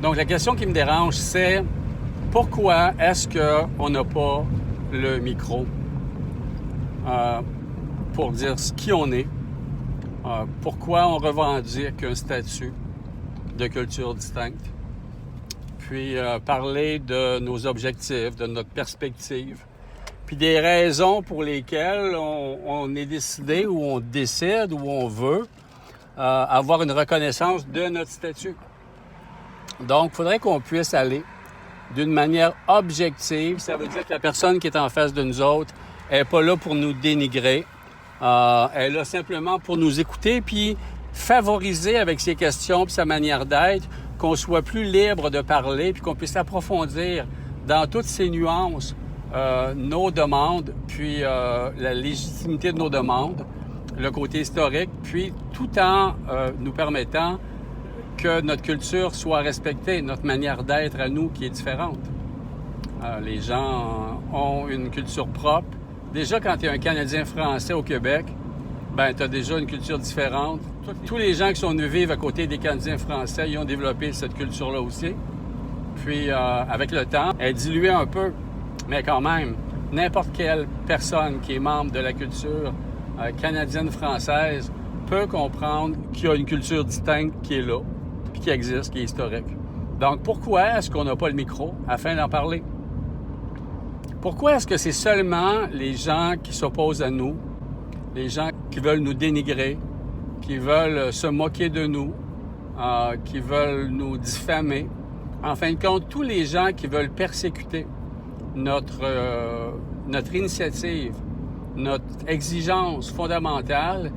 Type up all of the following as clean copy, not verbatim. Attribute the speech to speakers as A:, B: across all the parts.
A: Donc, la question qui me dérange, c'est pourquoi est-ce qu'on n'a pas le micro pour dire qui on est? Pourquoi on revendique un statut de culture distincte? Puis parler de nos objectifs, de notre perspective, puis des raisons pour lesquelles on est décidé ou on décide ou on veut avoir une reconnaissance de notre statut. Donc, il faudrait qu'on puisse aller d'une manière objective. Ça veut dire que la personne qui est en face de nous autres n'est pas là pour nous dénigrer. Elle est là simplement pour nous écouter puis favoriser avec ses questions puis sa manière d'être, qu'on soit plus libre de parler puis qu'on puisse approfondir dans toutes ces nuances nos demandes, puis la légitimité de nos demandes, le côté historique, puis tout en nous permettant que notre culture soit respectée, notre manière d'être à nous qui est différente. Les gens ont une culture propre. Déjà, quand tu es un Canadien français au Québec, ben tu as déjà une culture différente. Tous les gens qui sont venus vivre à côté des Canadiens français, ils ont développé cette culture-là aussi. Puis, avec le temps, elle est diluée un peu, mais quand même, n'importe quelle personne qui est membre de la culture canadienne-française peut comprendre qu'il y a une culture distincte qui est là, puis qui existe, qui est historique. Donc, pourquoi est-ce qu'on n'a pas le micro afin d'en parler? Pourquoi est-ce que c'est seulement les gens qui s'opposent à nous, les gens qui veulent nous dénigrer, qui veulent se moquer de nous, qui veulent nous diffamer, en fin de compte, tous les gens qui veulent persécuter notre initiative, notre exigence fondamentale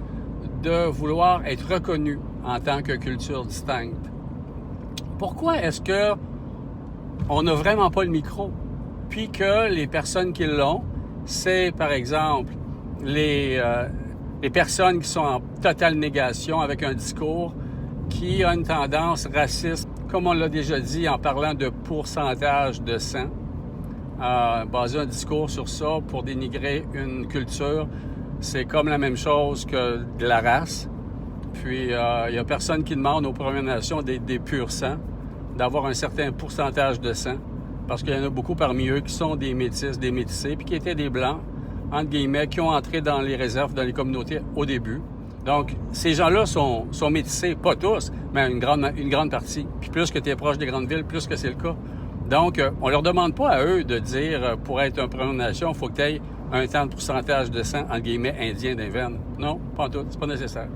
A: de vouloir être reconnu en tant que culture distincte. Pourquoi est-ce que on n'a vraiment pas le micro? Puis que les personnes qui l'ont, c'est par exemple les personnes qui sont en totale négation avec un discours qui a une tendance raciste, comme on l'a déjà dit en parlant de pourcentage de sang. Baser un discours sur ça pour dénigrer une culture, c'est comme la même chose que de la race. Puis, il n'y a personne qui demande aux Premières Nations d'être des purs sangs, d'avoir un certain pourcentage de sang, parce qu'il y en a beaucoup parmi eux qui sont des métis, des métissés, puis qui étaient des Blancs, entre guillemets, qui ont entré dans les réserves, dans les communautés au début. Donc, ces gens-là sont métissés, pas tous, mais une grande partie. Puis plus que tu es proche des grandes villes, plus que c'est le cas. Donc, on leur demande pas à eux de dire, pour être un Première Nation, il faut que tu aies un tant de pourcentage de sang, entre guillemets, indien d'Inverne. Non, pas tout, c'est pas nécessaire.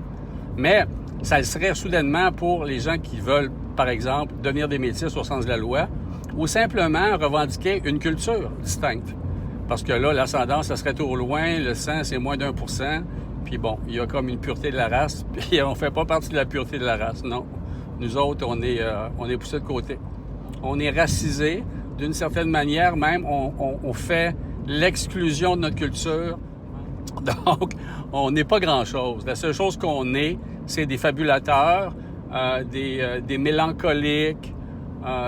A: Mais ça le serait soudainement pour les gens qui veulent, par exemple, devenir des métis au sens de la loi, ou simplement revendiquer une culture distincte. Parce que là, l'ascendance, ça serait trop loin, le sang, c'est moins d'1%, puis bon, il y a comme une pureté de la race, puis on fait pas partie de la pureté de la race, non. Nous autres, on est poussés de côté. On est racisés, d'une certaine manière, même, on fait l'exclusion de notre culture. Donc, on n'est pas grand-chose. La seule chose qu'on est, c'est des fabulateurs, des mélancoliques,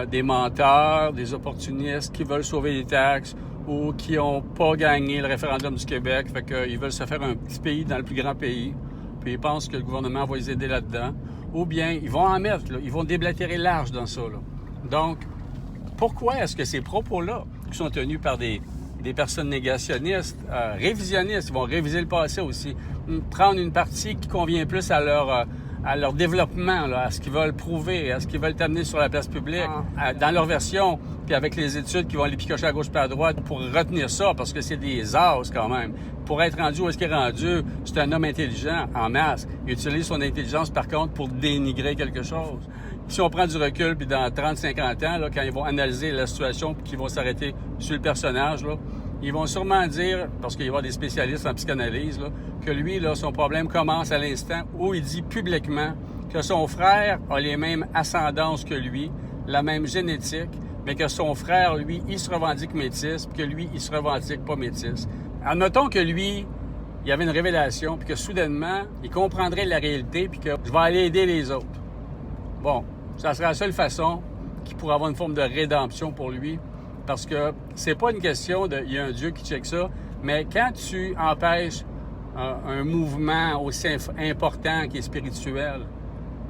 A: des menteurs, des opportunistes qui veulent sauver les taxes ou qui n'ont pas gagné le référendum du Québec, fait qu'ils veulent se faire un petit pays dans le plus grand pays, puis ils pensent que le gouvernement va les aider là-dedans. Ou bien, ils vont en mettre, là, ils vont déblatérer large dans ça, là. Donc, pourquoi est-ce que ces propos-là, qui sont tenus par des personnes négationnistes, révisionnistes, ils vont réviser le passé aussi, prendre une partie qui convient plus à leur développement, là, à ce qu'ils veulent prouver, à ce qu'ils veulent amener sur la place publique, dans leur version, puis avec les études qui vont les picocher à gauche et à droite pour retenir ça, parce que c'est des as quand même. Pour être rendu où est-ce qu'il est rendu, c'est un homme intelligent en masse. Il utilise son intelligence, par contre, pour dénigrer quelque chose. Si on prend du recul, puis dans 30-50 ans, là, quand ils vont analyser la situation, puis qu'ils vont s'arrêter sur le personnage, là, ils vont sûrement dire, parce qu'il y a des spécialistes en psychanalyse, là, que lui, là, son problème commence à l'instant où il dit publiquement que son frère a les mêmes ascendances que lui, la même génétique, mais que son frère, lui, il se revendique métis, puis que lui, il se revendique pas métis. Admettons que lui, il y avait une révélation, puis que soudainement, il comprendrait la réalité, puis que je vais aller aider les autres. Bon, ça serait la seule façon qu'il pourrait avoir une forme de rédemption pour lui, parce que c'est pas une question de « il y a un Dieu qui check ça », mais quand tu empêches un mouvement aussi important qui est spirituel,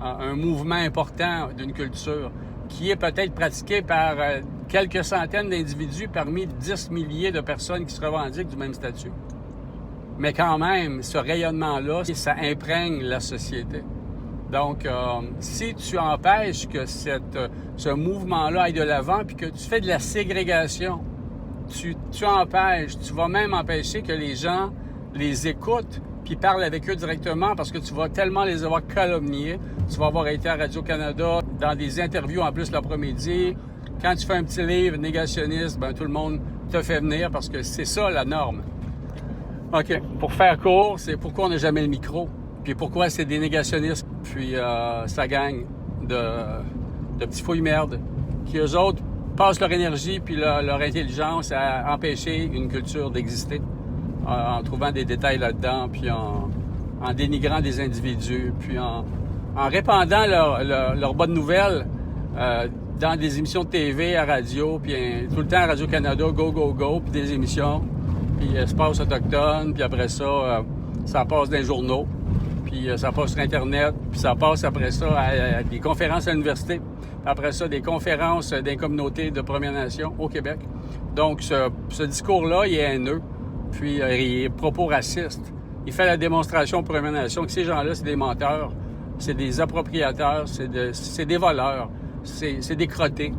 A: un mouvement important d'une culture, qui est peut-être pratiqué par quelques centaines d'individus parmi 10 milliers de personnes qui se revendiquent du même statut. Mais quand même, ce rayonnement-là, ça imprègne la société. Donc, si tu empêches que ce mouvement-là aille de l'avant, puis que tu fais de la ségrégation, tu empêches, tu vas même empêcher que les gens les écoutent, puis parlent avec eux directement, parce que tu vas tellement les avoir calomniés. Tu vas avoir été à Radio-Canada dans des interviews en plus l'après-midi. Quand tu fais un petit livre négationniste, ben tout le monde te fait venir parce que c'est ça la norme. OK. Pour faire court, c'est pourquoi on n'a jamais le micro. Puis pourquoi c'est des négationnistes. Puis ça gagne de petits fouilles merdes qui, eux autres, passent leur énergie puis leur intelligence à empêcher une culture d'exister. En trouvant des détails là-dedans, puis en dénigrant des individus, puis en répandant leurs bonnes nouvelles dans des émissions de TV, à radio, puis tout le temps à Radio-Canada, go, go, go, puis des émissions, puis espace autochtone, puis après ça, ça passe dans les journaux, puis ça passe sur Internet, puis ça passe après ça à des conférences à l'université, puis après ça, des conférences des communautés de Premières Nations au Québec. Donc, ce discours-là, il est haineux. Puis il est propos racistes. Il fait la démonstration aux Premières Nations que ces gens-là, c'est des menteurs, c'est des appropriateurs, c'est des voleurs, c'est des crottés.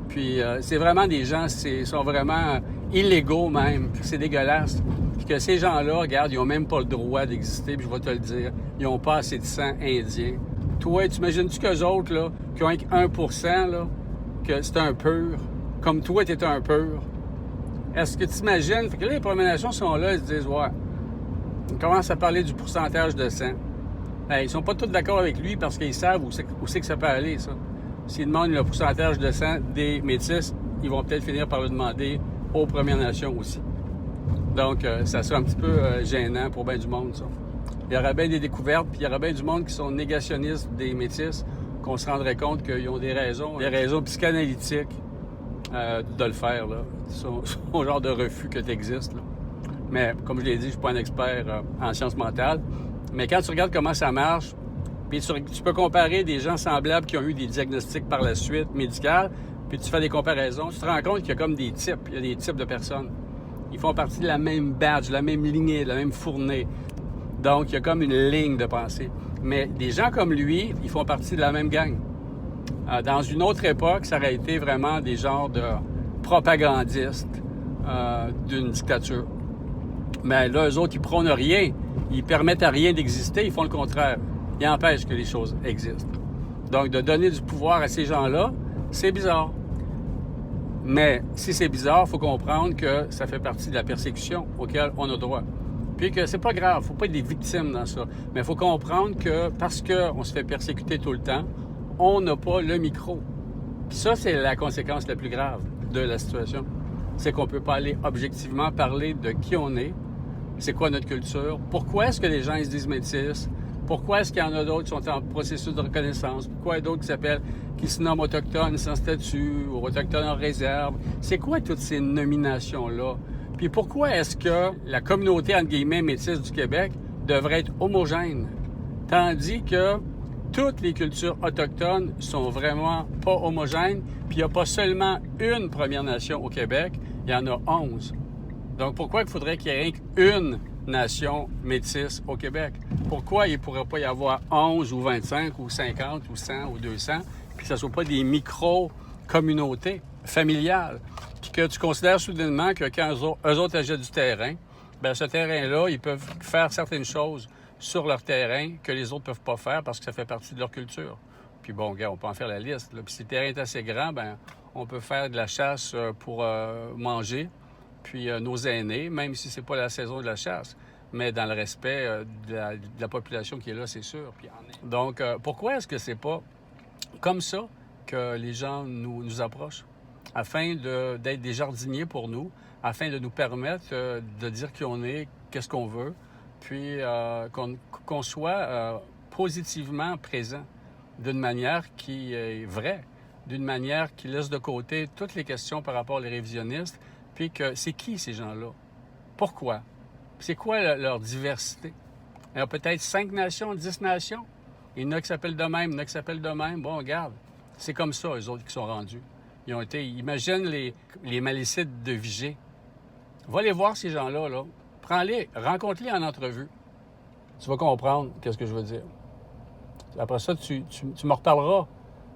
A: Puis c'est vraiment des gens, sont vraiment illégaux même. C'est dégueulasse. Puis que ces gens-là, regarde, ils n'ont même pas le droit d'exister, puis je vais te le dire, ils n'ont pas assez de sang indien. Toi, tu imagines-tu qu'eux autres, là, qui ont 1%, là, que c'est un pur, comme toi, tu es un pur? Est-ce que tu imagines? Fait que là, les Premières Nations sont là, ils se disent, ouais, ils commencent à parler du pourcentage de sang. Ils sont pas tous d'accord avec lui parce qu'ils savent où c'est que ça peut aller, ça. S'ils demandent le pourcentage de sang des Métis, ils vont peut-être finir par le demander aux Premières Nations aussi. Donc, ça sera un petit peu gênant pour bien du monde, ça. Il y aura bien des découvertes, puis il y aura bien du monde qui sont négationnistes des Métis, qu'on se rendrait compte qu'ils ont des raisons psychanalytiques de le faire, là. Son genre de refus que tu existes, là. Mais, comme je l'ai dit, je suis pas un expert en sciences mentales. Mais quand tu regardes comment ça marche, puis tu peux comparer des gens semblables qui ont eu des diagnostics par la suite médicaux, puis tu fais des comparaisons, tu te rends compte qu'il y a comme des types. Il y a des types de personnes. Ils font partie de la même badge, de la même lignée, de la même fournée. Donc, il y a comme une ligne de pensée. Mais des gens comme lui, ils font partie de la même gang. Dans une autre époque, ça aurait été vraiment des genres de propagandistes d'une dictature. Mais là, eux autres, ils prônent rien. Ils permettent à rien d'exister. Ils font le contraire. Ils empêchent que les choses existent. Donc, de donner du pouvoir à ces gens-là, c'est bizarre. Mais si c'est bizarre, il faut comprendre que ça fait partie de la persécution auquel on a droit. Puis que c'est pas grave, il ne faut pas être des victimes dans ça. Mais il faut comprendre que parce qu'on se fait persécuter tout le temps, on n'a pas le micro. Puis ça, c'est la conséquence la plus grave de la situation. C'est qu'on ne peut pas aller objectivement parler de qui on est, c'est quoi notre culture, pourquoi est-ce que les gens ils se disent métis, pourquoi est-ce qu'il y en a d'autres qui sont en processus de reconnaissance, pourquoi il y a d'autres qui se nomment autochtones sans statut ou autochtones en réserve. C'est quoi toutes ces nominations-là? Puis pourquoi est-ce que la communauté, entre guillemets, métisse du Québec devrait être homogène, tandis que toutes les cultures autochtones sont vraiment pas homogènes, puis il n'y a pas seulement une Première Nation au Québec, il y en a 11. Donc pourquoi il faudrait qu'il y ait rien qu'une nation métisse au Québec? Pourquoi il ne pourrait pas y avoir 11 ou 25 ou 50 ou 100 ou 200, puis que ce ne soit pas des micro-communautés familiales? Puis que tu considères soudainement que quand eux autres achètent du terrain, bien ce terrain-là, ils peuvent faire certaines choses sur leur terrain que les autres ne peuvent pas faire parce que ça fait partie de leur culture. Puis bon, gars, on peut en faire la liste, là. Puis si le terrain est assez grand, bien, on peut faire de la chasse pour manger, puis nos aînés, même si c'est pas la saison de la chasse, mais dans le respect de la population qui est là, c'est sûr. Puis, donc, pourquoi est-ce que c'est pas comme ça que les gens nous approchent, afin d'être des jardiniers pour nous, afin de nous permettre de dire qui on est, qu'est-ce qu'on veut, puis qu'on soit positivement présent d'une manière qui est vraie, d'une manière qui laisse de côté toutes les questions par rapport aux révisionnistes, puis que c'est qui ces gens-là? Pourquoi? C'est quoi leur diversité? Il y a peut-être 5 nations, 10 nations. Il y en a qui s'appellent de même, il y en a qui s'appellent de même. Bon, regarde, C'est comme ça, eux autres, qui sont rendus. Ils ont été... Imagine les malicides de Vigée. Va les voir, ces gens-là, là. Prends-les, rencontre-les en entrevue. Tu vas comprendre qu'est-ce que je veux dire. Après ça, tu me reparleras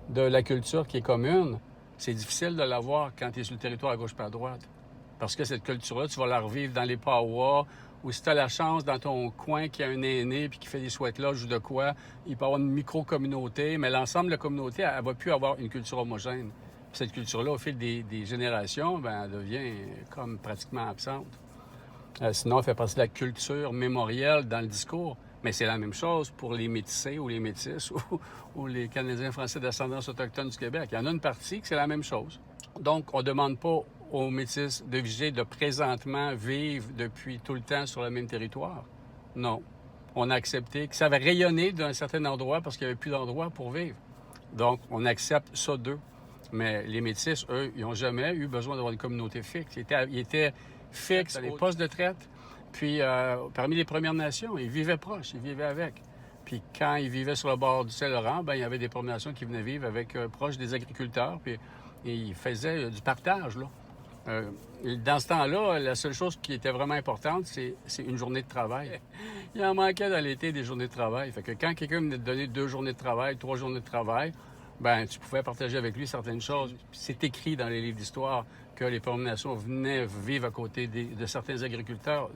A: de la culture qui est commune. C'est difficile de la voir quand tu es sur le territoire à gauche pas à droite. Parce que cette culture-là, tu vas la revivre dans les Pauois, ou si tu as la chance dans ton coin qu'il y a un aîné puis qui fait des sweat-lodges ou de quoi, il peut y avoir une micro-communauté, mais l'ensemble de la communauté, elle ne va plus avoir une culture homogène. Puis cette culture-là, au fil des générations, ben, elle devient comme pratiquement absente. Sinon, elle fait partie de la culture mémorielle dans le discours. Mais c'est la même chose pour les Métissés ou les Métis ou les Canadiens français d'ascendance autochtone du Québec. Il y en a une partie que c'est la même chose. Donc, on ne demande pas aux Métis de Vigée de présentement vivre depuis tout le temps sur le même territoire. Non. On a accepté que ça va rayonner d'un certain endroit parce qu'il n'y avait plus d'endroit pour vivre. Donc, on accepte ça d'eux. Mais les Métis, eux, ils n'ont jamais eu besoin d'avoir une communauté fixe. Ils étaient fixes à les postes de traite. Puis, parmi les Premières Nations, ils vivaient proches, ils vivaient avec. Puis, quand ils vivaient sur le bord du Saint-Laurent, ben il y avait des Premières Nations qui venaient vivre avec proches des agriculteurs. Puis, ils faisaient du partage, là. Dans ce temps-là, la seule chose qui était vraiment importante, c'est une journée de travail. Il en manquait dans l'été des journées de travail. Fait que quand quelqu'un venait te donner 2 journées de travail, 3 journées de travail, ben tu pouvais partager avec lui certaines choses. C'est écrit dans les livres d'histoire que les Premières Nations venaient vivre à côté de certains agriculteurs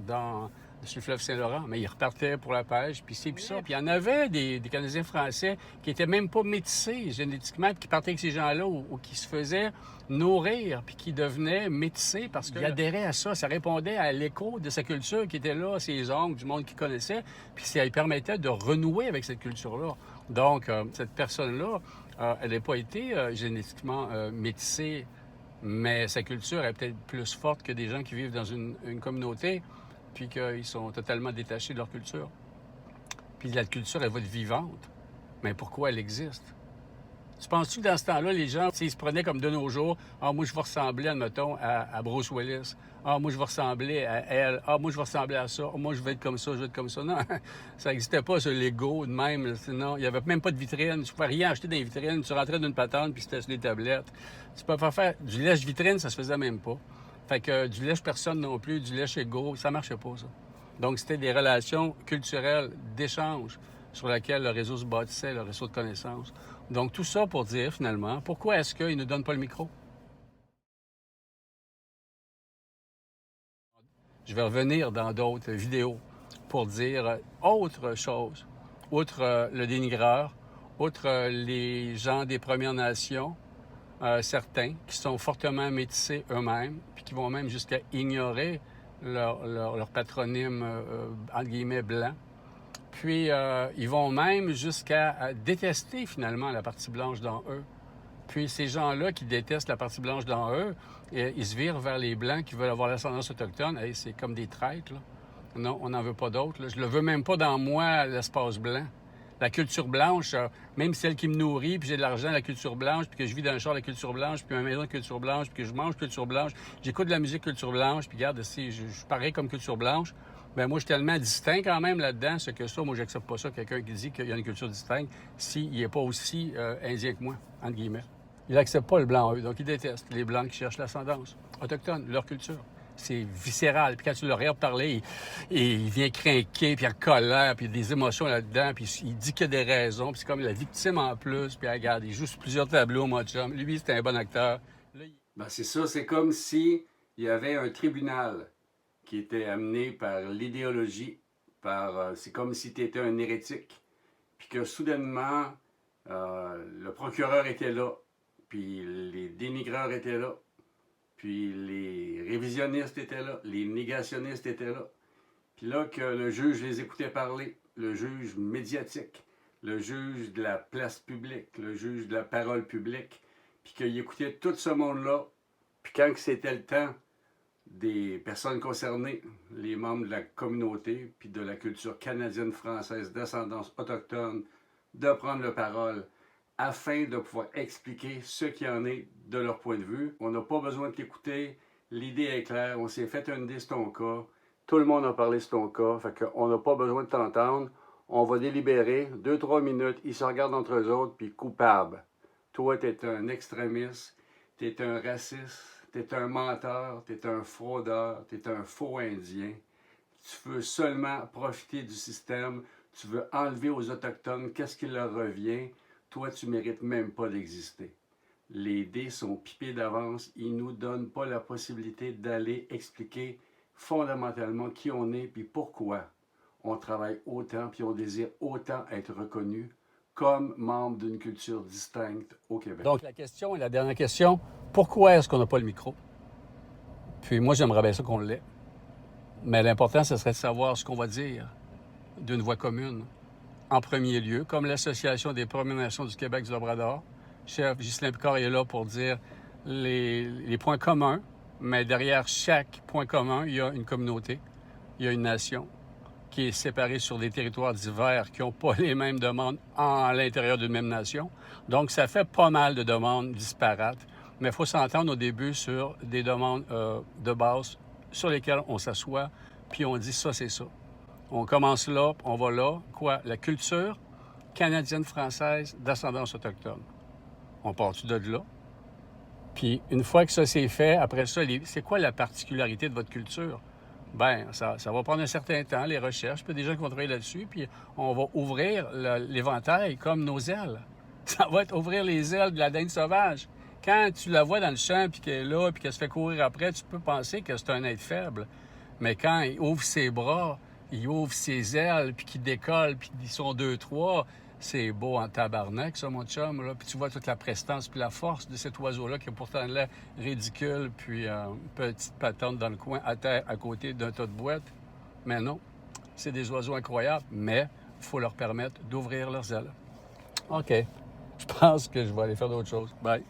A: sur le fleuve Saint-Laurent, mais ils repartaient pour la pêche, puis c'est puis ça. Puis il y en avait des Canadiens français qui étaient même pas métissés génétiquement, puis qui partaient avec ces gens-là ou qui se faisaient nourrir, puis qui devenaient métissés parce qu'ils adhéraient à ça. Ça répondait à l'écho de sa culture qui était là, ses oncles, du monde qu'ils connaissaient, puis ça lui permettait de renouer avec cette culture-là. Donc, cette personne-là, elle n'a pas été génétiquement métissée, mais sa culture est peut-être plus forte que des gens qui vivent dans une communauté puis qu'ils sont totalement détachés de leur culture. Puis la culture, elle va être vivante. Mais pourquoi elle existe? Tu penses-tu que dans ce temps-là, les gens, ils se prenaient comme de nos jours, « Ah, moi, je vais ressembler, admettons, à Bruce Willis. Ah, moi, je vais ressembler à elle. Ah, moi, je vais ressembler à ça. Ah, moi, je vais être comme ça, je vais être comme ça. » Non, ça n'existait pas, ce Lego de même. Non, il n'y avait même pas de vitrine. Tu ne pouvais rien acheter dans les vitrines. Tu rentrais d'une patente, puis c'était sur les tablettes. Tu peux pas faire du lèche-vitrine, ça se faisait même pas. Fait que du lèche-personne non plus, du lèche-égo, ça marchait pas, ça. Donc, c'était des relations culturelles d'échange sur lesquelles le réseau se bâtissait, le réseau de connaissances. Donc, tout ça pour dire, finalement, pourquoi est-ce qu'ils ne nous donnent pas le micro? Je vais revenir dans d'autres vidéos pour dire autre chose, outre le dénigreur, outre les gens des Premières Nations, certains qui sont fortement métissés eux-mêmes, puis qui vont même jusqu'à ignorer leur patronyme, entre guillemets, blanc. Puis, ils vont même jusqu'à détester, finalement, la partie blanche dans eux. Puis, ces gens-là qui détestent la partie blanche dans eux, ils se virent vers les Blancs qui veulent avoir l'ascendance autochtone. Hey, c'est comme des traîtres, là. Non, on n'en veut pas d'autres, là. Je le veux même pas dans moi, l'espace blanc. La culture blanche, même celle qui me nourrit, puis j'ai de l'argent, la culture blanche, puis que je vis dans le char, la culture blanche, puis ma maison de culture blanche, puis que je mange culture blanche, j'écoute de la musique culture blanche, puis regarde, si je parais comme culture blanche, ben moi, je suis tellement distinct quand même là-dedans, ce que ça, moi, j'accepte pas ça, quelqu'un qui dit qu'il y a une culture distincte, s'il n'est pas aussi indien que moi, entre guillemets. Il n'accepte pas le blanc, eux, donc il déteste les Blancs qui cherchent l'ascendance autochtone, leur culture. C'est viscéral. Puis quand tu le regardes parler, il vient craquer, puis il a colère, puis il y a des émotions là-dedans, puis il dit qu'il y a des raisons, puis c'est comme la victime en plus, puis regarde, il joue sur plusieurs tableaux, mon chum. Lui, c'est un bon acteur. Là, ben, c'est ça, c'est comme si il y avait un tribunal qui était amené par l'idéologie, c'est comme si tu étais un hérétique, puis que soudainement, le procureur était là, puis les dénigreurs étaient là, puis les révisionnistes étaient là, les négationnistes étaient là. Puis là, que le juge les écoutait parler, le juge médiatique, le juge de la place publique, le juge de la parole publique, puis qu'il écoutait tout ce monde-là. Puis quand c'était le temps des personnes concernées, les membres de la communauté, puis de la culture canadienne-française d'ascendance autochtone, de prendre la parole, afin de pouvoir expliquer ce qu'il y en est de leur point de vue. On n'a pas besoin de t'écouter, l'idée est claire, on s'est fait une idée sur ton cas, tout le monde a parlé sur ton cas, fait qu'on n'a pas besoin de t'entendre, on va délibérer, 2-3 minutes, ils se regardent entre eux autres, puis coupable. Toi, tu es un extrémiste, tu es un raciste, tu es un menteur, tu es un fraudeur, tu es un faux Indien. Tu veux seulement profiter du système, tu veux enlever aux Autochtones qu'est-ce qui leur revient. Toi, tu ne mérites même pas d'exister. Les dés sont pipés d'avance, ils ne nous donnent pas la possibilité d'aller expliquer fondamentalement qui on est et pourquoi on travaille autant puis on désire autant être reconnu comme membre d'une culture distincte au Québec. Donc, la question, la dernière question, pourquoi est-ce qu'on n'a pas le micro? Puis moi, j'aimerais bien ça qu'on l'ait. Mais l'important, ce serait de savoir ce qu'on va dire d'une voix commune. En premier lieu, comme l'Association des Premières Nations du Québec du Labrador, chef Ghislain Picard est là pour dire les points communs, mais derrière chaque point commun, il y a une communauté, il y a une nation qui est séparée sur des territoires divers qui n'ont pas les mêmes demandes à l'intérieur d'une même nation. Donc, ça fait pas mal de demandes disparates, mais il faut s'entendre au début sur des demandes de base sur lesquelles on s'assoit, puis on dit ça, c'est ça. On commence là, on va là. Quoi? La culture canadienne-française d'ascendance autochtone. On part-tu de là? Puis une fois que ça c'est fait, après ça, c'est quoi la particularité de votre culture? Bien, ça va prendre un certain temps, les recherches, puis des gens qui vont travailler là-dessus, puis on va ouvrir l'éventail comme nos ailes. Ça va être ouvrir les ailes de la dinde sauvage. Quand tu la vois dans le champ, puis qu'elle est là, puis qu'elle se fait courir après, tu peux penser que c'est un être faible. Mais quand il ouvre ses bras, il ouvre ses ailes, puis qu'il décolle, puis qu'ils sont 2-3, c'est beau en tabarnak, ça, mon chum, là. Puis tu vois toute la prestance puis la force de cet oiseau-là qui a pourtant l'air ridicule, puis une petite patente dans le coin, à terre, à côté d'un tas de boîtes. Mais non, c'est des oiseaux incroyables, mais il faut leur permettre d'ouvrir leurs ailes. OK, je pense que je vais aller faire d'autres choses. Bye.